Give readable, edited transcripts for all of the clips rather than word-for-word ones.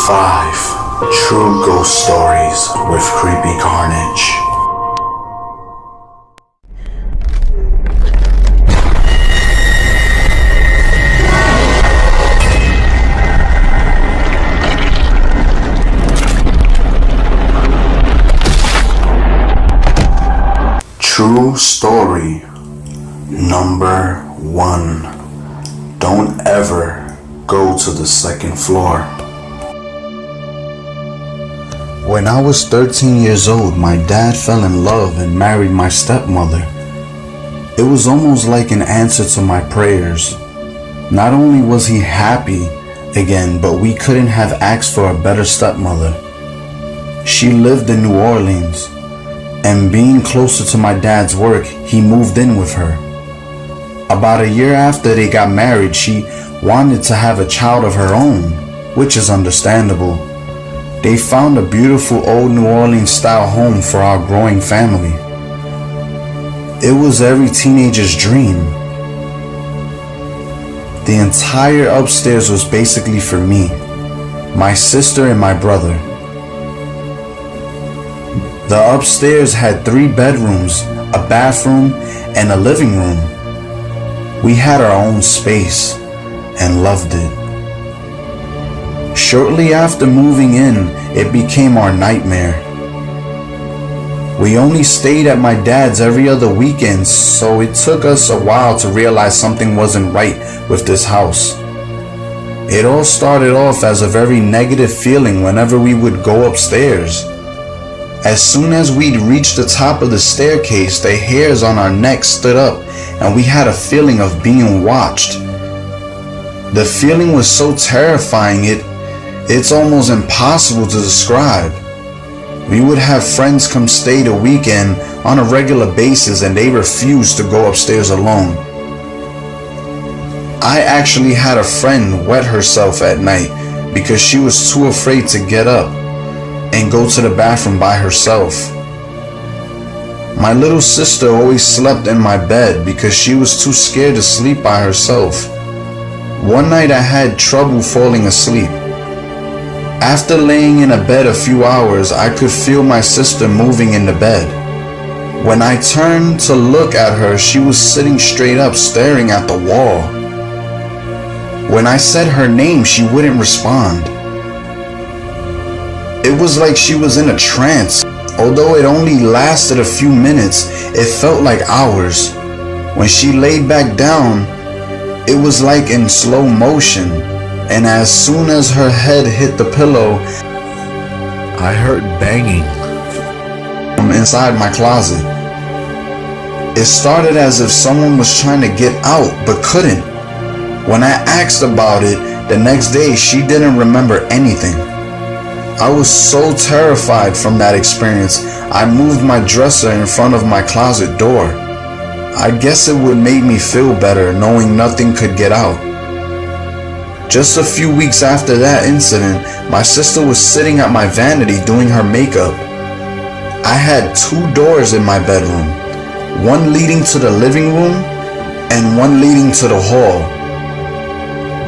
5 True Ghost Stories with Creepy Carnage. True story number 1. Don't ever go to the second floor. When I was 13 years old, my dad fell in love and married my stepmother. It was almost like an answer to my prayers. Not only was he happy again, but we couldn't have asked for a better stepmother. She lived in New Orleans, and being closer to my dad's work, he moved in with her. About a year after they got married, she wanted to have a child of her own, which is understandable. They found a beautiful old New Orleans style home for our growing family. It was every teenager's dream. The entire upstairs was basically for me, my sister, and my brother. The upstairs had 3 bedrooms, a bathroom, and a living room. We had our own space and loved it. Shortly after moving in, it became our nightmare. We only stayed at my dad's every other weekend, so it took us a while to realize something wasn't right with this house. It all started off as a very negative feeling whenever we would go upstairs. As soon as we'd reached the top of the staircase, the hairs on our necks stood up and we had a feeling of being watched. The feeling was so terrifying, it's almost impossible to describe. We would have friends come stay the weekend on a regular basis and they refused to go upstairs alone. I actually had a friend wet herself at night because she was too afraid to get up and go to the bathroom by herself. My little sister always slept in my bed because she was too scared to sleep by herself. One night I had trouble falling asleep. After laying in a bed a few hours, I could feel my sister moving in the bed. When I turned to look at her, she was sitting straight up, staring at the wall. When I said her name, she wouldn't respond. It was like she was in a trance. Although it only lasted a few minutes, it felt like hours. When she laid back down, it was like in slow motion. And as soon as her head hit the pillow, I heard banging from inside my closet. It started as if someone was trying to get out but couldn't. When I asked about it the next day, she didn't remember anything. I was so terrified from that experience, I moved my dresser in front of my closet door. I guess it would make me feel better knowing nothing could get out. Just a few weeks after that incident, my sister was sitting at my vanity doing her makeup. I had 2 doors in my bedroom, one leading to the living room and one leading to the hall.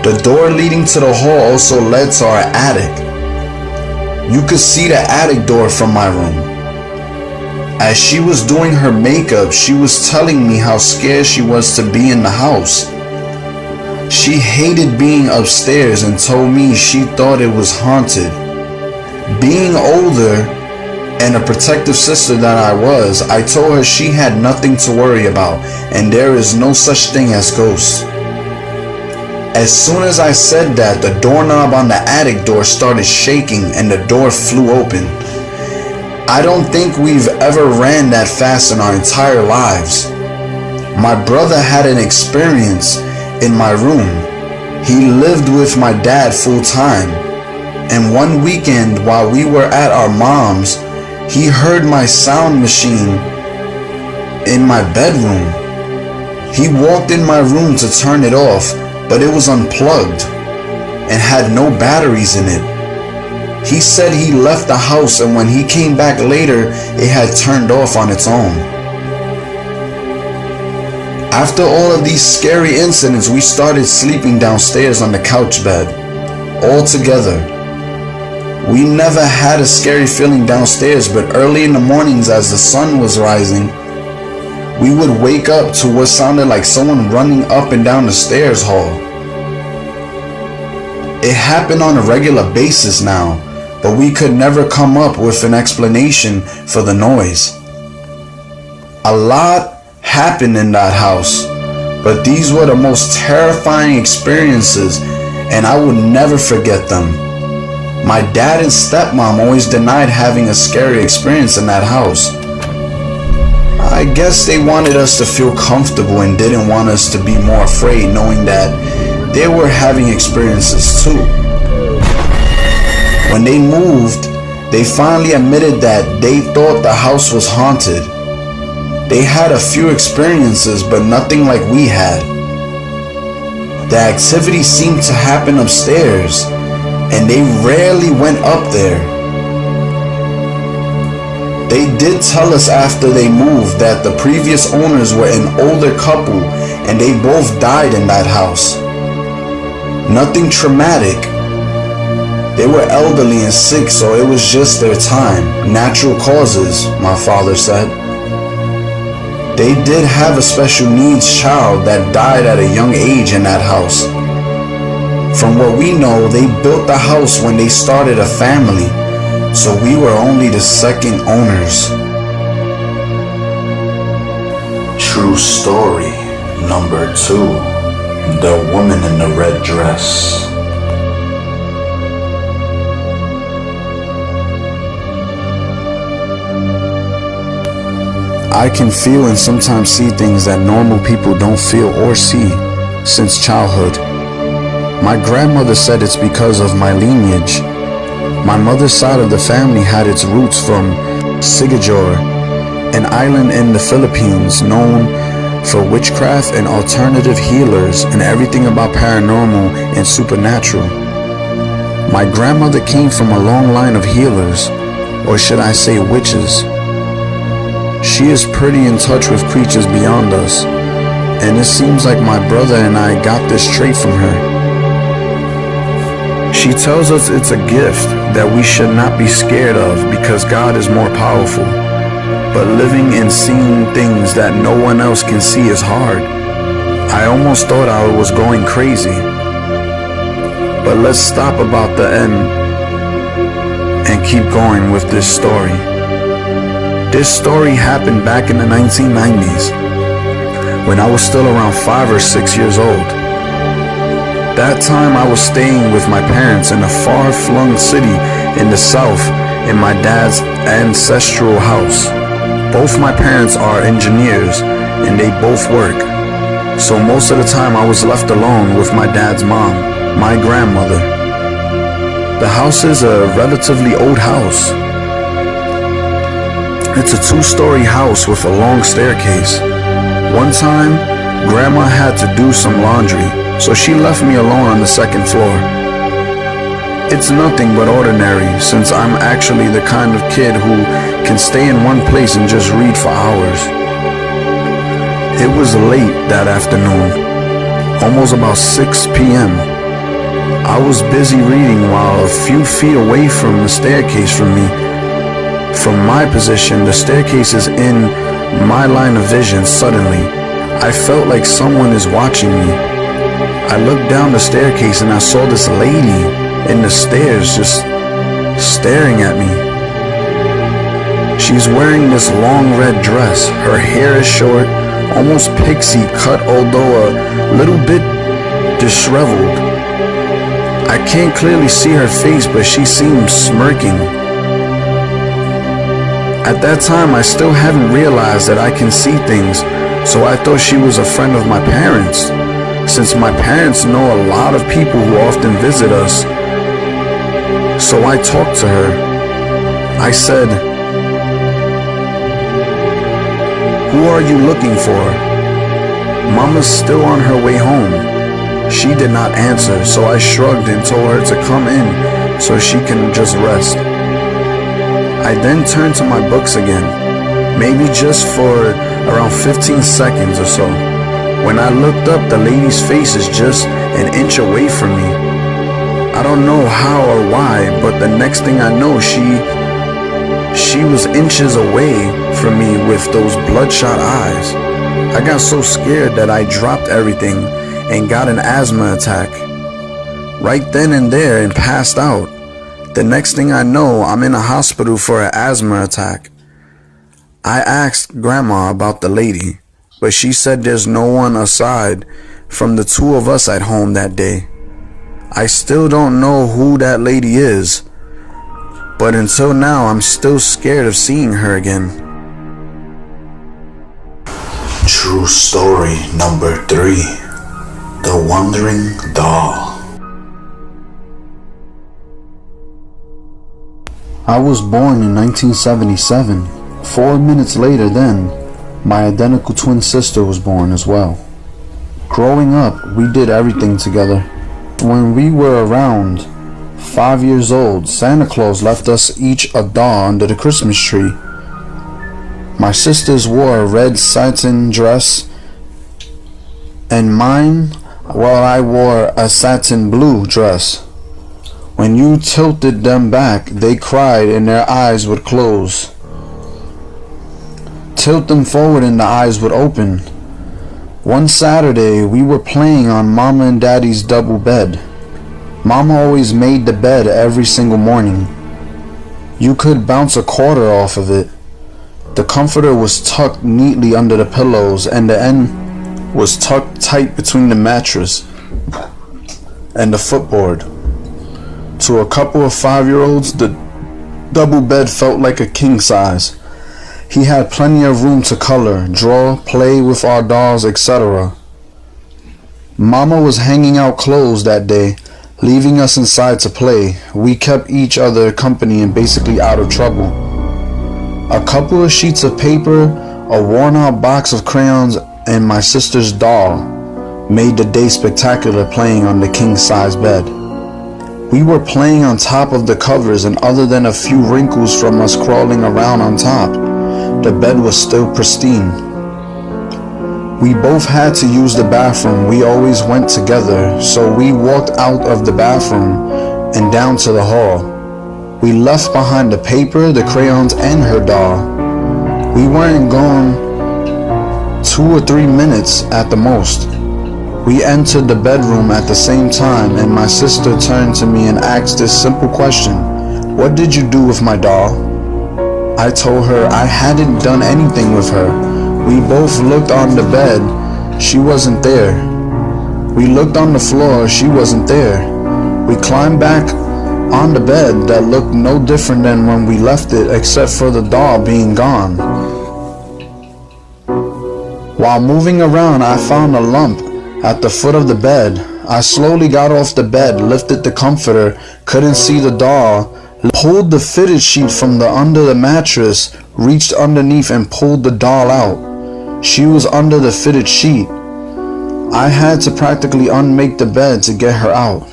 The door leading to the hall also led to our attic. You could see the attic door from my room. As she was doing her makeup, she was telling me how scared she was to be in the house. She hated being upstairs and told me she thought it was haunted. Being older and a protective sister that I was, I told her she had nothing to worry about and there is no such thing as ghosts. As soon as I said that, the doorknob on the attic door started shaking and the door flew open. I don't think we've ever ran that fast in our entire lives. My brother had an experience in my room. He lived with my dad full time, and one weekend while we were at our mom's, he heard my sound machine in my bedroom. He walked in my room to turn it off, but it was unplugged and had no batteries in it. He said he left the house and when he came back later, it had turned off on its own. After all of these scary incidents, we started sleeping downstairs on the couch bed, all together. We never had a scary feeling downstairs, but early in the mornings as the sun was rising, we would wake up to what sounded like someone running up and down the stairs hall. It happened on a regular basis now, but we could never come up with an explanation for the noise. A lot happened in that house, but these were the most terrifying experiences, and I would never forget them. My dad and stepmom always denied having a scary experience in that house. I guess they wanted us to feel comfortable and didn't want us to be more afraid, knowing that they were having experiences too. When they moved, they finally admitted that they thought the house was haunted. They had a few experiences, but nothing like we had. The activity seemed to happen upstairs, and they rarely went up there. They did tell us after they moved that the previous owners were an older couple and they both died in that house. Nothing traumatic. They were elderly and sick, so it was just their time. Natural causes, my father said. They did have a special needs child that died at a young age in that house. From what we know, they built the house when they started a family, so we were only the second owners. True story number 2. The woman in the red dress. I can feel and sometimes see things that normal people don't feel or see since childhood. My grandmother said it's because of my lineage. My mother's side of the family had its roots from Sigajor, an island in the Philippines known for witchcraft and alternative healers and everything about paranormal and supernatural. My grandmother came from a long line of healers, or should I say witches. She is pretty in touch with creatures beyond us, and it seems like my brother and I got this trait from her. She tells us it's a gift that we should not be scared of because God is more powerful. But living and seeing things that no one else can see is hard. I almost thought I was going crazy. But let's stop about the end and keep going with this story. This story happened back in the 1990s when I was still around 5 or 6 years old. That time I was staying with my parents in a far-flung city in the south in my dad's ancestral house. Both my parents are engineers and they both work. So most of the time I was left alone with my dad's mom, my grandmother. The house is a relatively old house. It's a 2-story house with a long staircase. One time, Grandma had to do some laundry, so she left me alone on the 2nd floor. It's nothing but ordinary, since I'm actually the kind of kid who can stay in one place and just read for hours. It was late that afternoon, almost about 6 p.m. I was busy reading while a few feet away from the staircase from me. From my position, the staircase is in my line of vision. Suddenly, I felt like someone is watching me. I looked down the staircase and I saw this lady in the stairs just staring at me. She's wearing this long red dress. Her hair is short, almost pixie cut, although a little bit disheveled. I can't clearly see her face, but she seems smirking. At that time, I still haven't realized that I can see things, so I thought she was a friend of my parents, since my parents know a lot of people who often visit us. So I talked to her. I said, "Who are you looking for? Mama's still on her way home." She did not answer, so I shrugged and told her to come in so she can just rest. I then turned to my books again, maybe just for around 15 seconds or so. When I looked up, the lady's face is just an inch away from me. I don't know how or why, but the next thing I know, she was inches away from me with those bloodshot eyes. I got so scared that I dropped everything and got an asthma attack right then and there and passed out. The next thing I know, I'm in a hospital for an asthma attack. I asked Grandma about the lady, but she said there's no one aside from the two of us at home that day. I still don't know who that lady is, but until now I'm still scared of seeing her again. True story number 3. The Wandering Doll. I was born in 1977. 4 minutes later then, my identical twin sister was born as well. Growing up, we did everything together. When we were around 5 years old, Santa Claus left us each a doll under the Christmas tree. My sisters wore a red satin dress, and mine, well, I wore a satin blue dress. When you tilted them back, they cried and their eyes would close. Tilt them forward and the eyes would open. One Saturday, we were playing on Mama and Daddy's double bed. Mama always made the bed every single morning. You could bounce a quarter off of it. The comforter was tucked neatly under the pillows, and the end was tucked tight between the mattress and the footboard. To a couple of 5-year-olds, the double bed felt like a king size. He had plenty of room to color, draw, play with our dolls, etc. Mama was hanging out clothes that day, leaving us inside to play. We kept each other company and basically out of trouble. A couple of sheets of paper, a worn-out box of crayons, and my sister's doll made the day spectacular playing on the king-size bed. We were playing on top of the covers, and other than a few wrinkles from us crawling around on top, the bed was still pristine. We both had to use the bathroom. We always went together, so we walked out of the bathroom and down to the hall. We left behind the paper, the crayons, and her doll. We weren't gone 2 or 3 minutes at the most. We entered the bedroom at the same time, and my sister turned to me and asked this simple question: "What did you do with my doll?" I told her I hadn't done anything with her. We both looked on the bed. She wasn't there. We looked on the floor. She wasn't there. We climbed back on the bed that looked no different than when we left it, except for the doll being gone. While moving around, I found a lump at the foot of the bed. I slowly got off the bed, lifted the comforter, couldn't see the doll, pulled the fitted sheet from under the mattress, reached underneath and pulled the doll out. She was under the fitted sheet. I had to practically unmake the bed to get her out.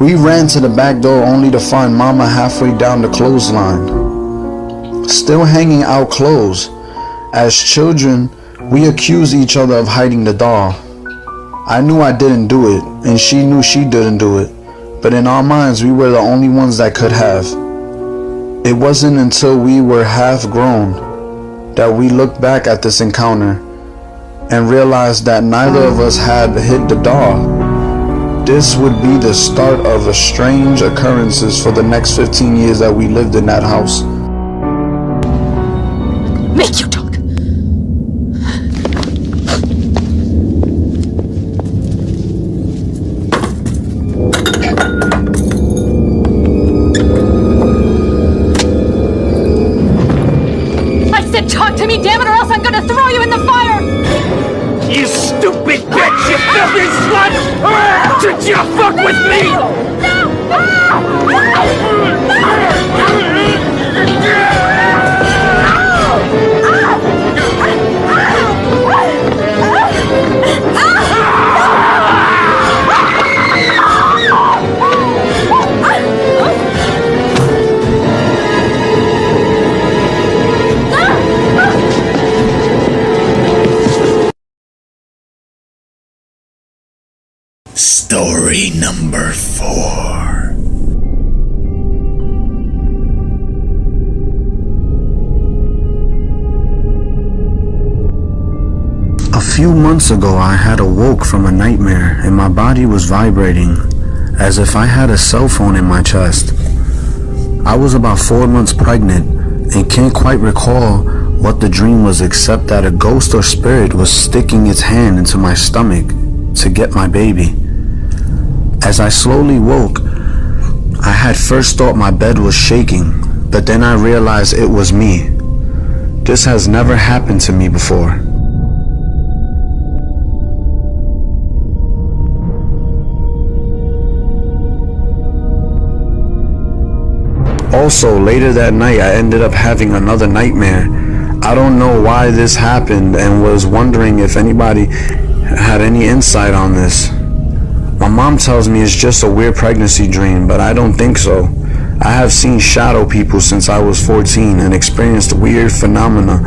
We ran to the back door only to find Mama halfway down the clothesline, still hanging out clothes. As children, we accused each other of hiding the doll. I knew I didn't do it, and she knew she didn't do it, but in our minds we were the only ones that could have. It wasn't until we were half grown that we looked back at this encounter and realized that neither of us had hid the doll. This would be the start of a strange occurrences for the next 15 years that we lived in that house. Make you talk. I said talk to me, damn it, or else I'm gonna throw you in the fire! You stupid bitch, you filthy slut! Did you fuck with me? Story number 4. A few months ago, I had awoke from a nightmare and my body was vibrating as if I had a cell phone in my chest. I was about 4 months pregnant and can't quite recall what the dream was except that a ghost or spirit was sticking its hand into my stomach to get my baby. As I slowly woke, I had first thought my bed was shaking, but then I realized it was me. This has never happened to me before. Also, later that night, I ended up having another nightmare. I don't know why this happened and was wondering if anybody had any insight on this. My mom tells me it's just a weird pregnancy dream, but I don't think so. I have seen shadow people since I was 14 and experienced weird phenomena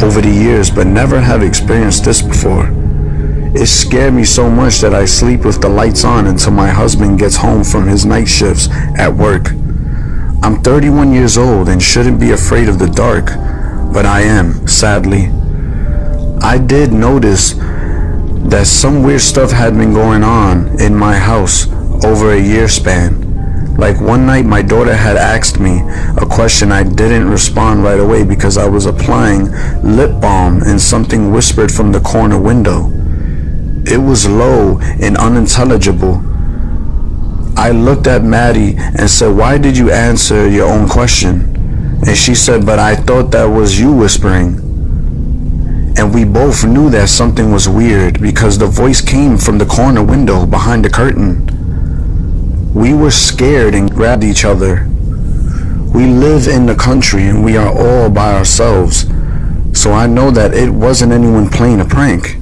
over the years, but never have experienced this before. It scared me so much that I sleep with the lights on until my husband gets home from his night shifts at work. I'm 31 years old and shouldn't be afraid of the dark, but I am, sadly. I did notice that some weird stuff had been going on in my house over a year span. Like one night my daughter had asked me a question. I didn't respond right away because I was applying lip balm and something whispered from the corner window. It was low and unintelligible. I looked at Maddie and said, "Why did you answer your own question?" And she said, "But I thought that was you whispering." And we both knew that something was weird because the voice came from the corner window behind the curtain. We were scared and grabbed each other. We live in the country and we are all by ourselves, so I know that it wasn't anyone playing a prank.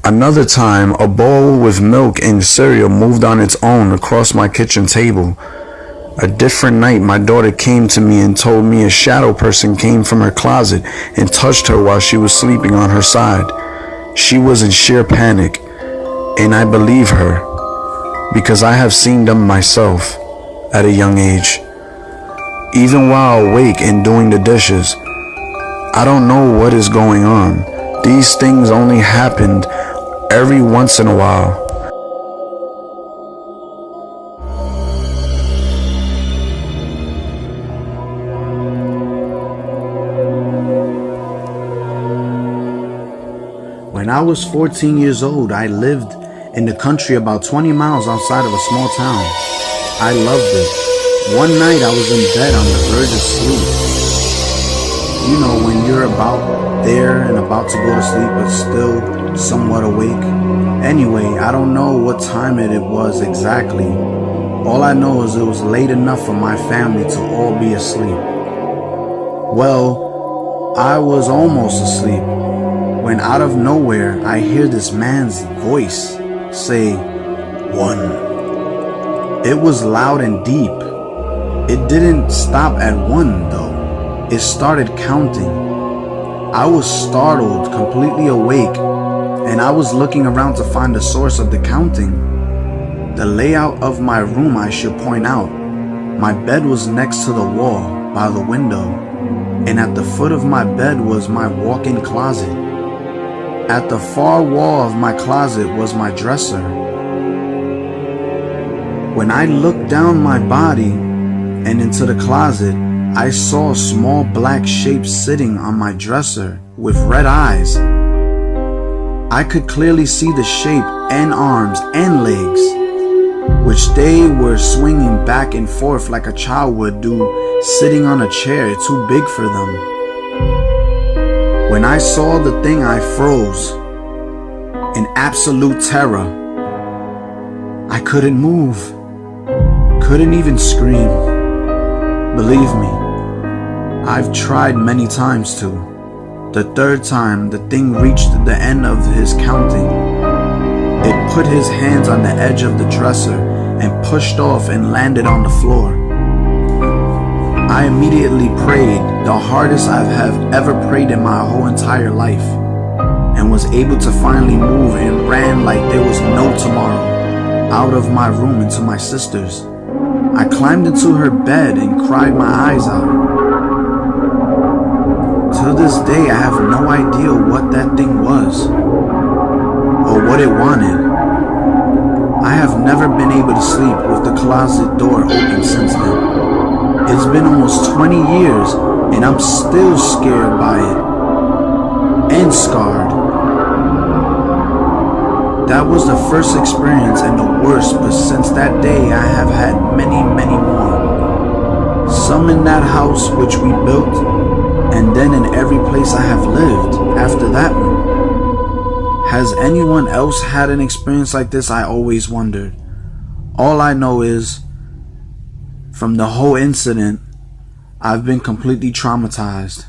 Another time, a bowl with milk and cereal moved on its own across my kitchen table. A different night, my daughter came to me and told me a shadow person came from her closet and touched her while she was sleeping on her side. She was in sheer panic, and I believe her because I have seen them myself at a young age. Even while awake and doing the dishes, I don't know what is going on. These things only happened every once in a while. When I was 14 years old, I lived in the country about 20 miles outside of a small town. I loved it. One night I was in bed on the verge of sleep. You know, when you're about there and about to go to sleep but still somewhat awake. Anyway, I don't know what time it was exactly. All I know is it was late enough for my family to all be asleep. Well, I was almost asleep when out of nowhere I hear this man's voice say, "1." It was loud and deep. It didn't stop at 1 though. It started counting. I was startled, completely awake, and I was looking around to find the source of the counting. The layout of my room, I should point out. My bed was next to the wall by the window, and at the foot of my bed was my walk-in closet. At the far wall of my closet was my dresser. When I looked down my body and into the closet, I saw a small black shape sitting on my dresser with red eyes. I could clearly see the shape and arms and legs, which they were swinging back and forth like a child would do sitting on a chair too big for them. When I saw the thing, I froze in absolute terror. I couldn't move, couldn't even scream. Believe me, I've tried many times to. The third time, the thing reached the end of his counting. It put his hands on the edge of the dresser and pushed off and landed on the floor. I immediately prayed, the hardest I have ever prayed in my whole entire life, and was able to finally move and ran like there was no tomorrow. out of my room into my sister's. I climbed into her bed and cried my eyes out. To this day, I have no idea what that thing was or what it wanted. I have never been able to sleep with the closet door open since then. It's been almost 20 years and I'm still scared by it and scarred. That was the first experience and the worst, but since that day I have had many more. Some in that house which we built, and then in every place I have lived after that one. Has anyone else had an experience like this? I always wondered. All I know is, from the whole incident, I've been completely traumatized.